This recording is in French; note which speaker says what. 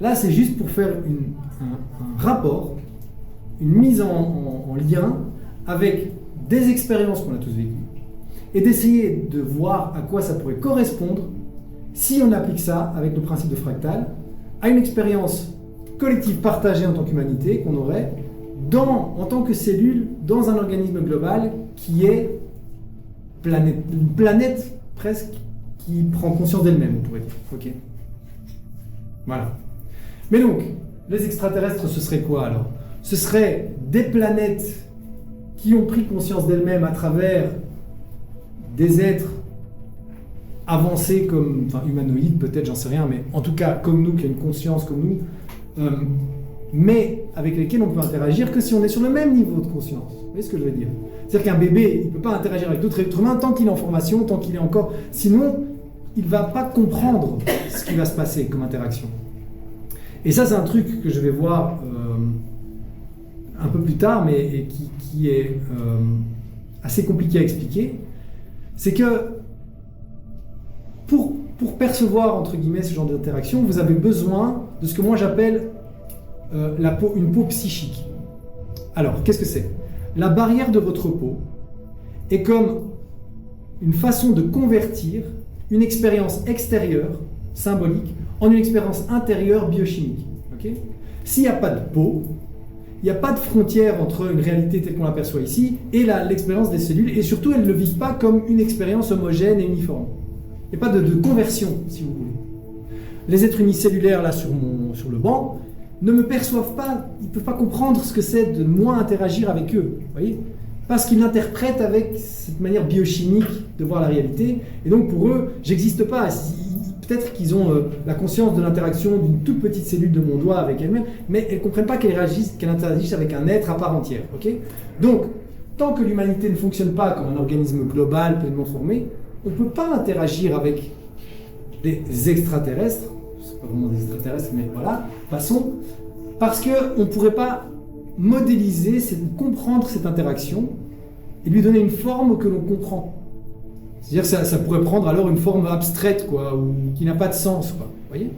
Speaker 1: Là, c'est juste pour faire un rapport, une mise en lien avec des expériences qu'on a tous vécues et d'essayer de voir à quoi ça pourrait correspondre si on applique ça avec le principe de fractal à une expérience collective partagée en tant qu'humanité qu'on aurait en tant que cellule dans un organisme global qui est une planète presque qui prend conscience d'elle-même, on pourrait dire. Ok ? Voilà. Mais donc, les extraterrestres, ce serait quoi alors ? Ce serait des planètes qui ont pris conscience d'elles-mêmes à travers des êtres avancés comme, enfin humanoïdes peut-être, j'en sais rien, mais en tout cas comme nous, qui ont une conscience comme nous, mais avec lesquels on peut interagir que si on est sur le même niveau de conscience. Vous voyez ce que je veux dire ? C'est-à-dire qu'un bébé, il ne peut pas interagir avec d'autres êtres humains tant qu'il est en formation, tant qu'il est encore... Sinon, il ne va pas comprendre ce qui va se passer comme interaction. Et ça, c'est un truc que je vais voir un peu plus tard, mais qui est assez compliqué à expliquer. C'est que pour percevoir, entre guillemets, ce genre d'interaction, vous avez besoin de ce que moi j'appelle une peau psychique. Alors, qu'est-ce que c'est ? La barrière de votre peau est comme une façon de convertir une expérience extérieure, symbolique, en une expérience intérieure biochimique. Okay ? S'il n'y a pas de peau, il n'y a pas de frontière entre une réalité telle qu'on l'aperçoit ici et l'expérience des cellules, et surtout elles ne le vivent pas comme une expérience homogène et uniforme. Il n'y a pas de conversion, si vous voulez. Les êtres unicellulaires, là, sur le banc, ne me perçoivent pas, ils ne peuvent pas comprendre ce que c'est de moi interagir avec eux, vous voyez ? Parce qu'ils l'interprètent avec cette manière biochimique de voir la réalité, et donc pour eux, j'existe pas. Peut-être qu'ils ont la conscience de l'interaction d'une toute petite cellule de mon doigt avec elle-même, mais elles ne comprennent pas qu'elle interagisse avec un être à part entière. Okay ? Donc, tant que l'humanité ne fonctionne pas comme un organisme global, pleinement formé, on ne peut pas interagir avec des extraterrestres, c'est pas vraiment des extraterrestres, mais voilà, passons, parce qu'on ne pourrait pas modéliser, comprendre cette interaction et lui donner une forme que l'on comprend. C'est-à-dire que ça pourrait prendre alors une forme abstraite, quoi, ou qui n'a pas de sens, quoi. Vous voyez ?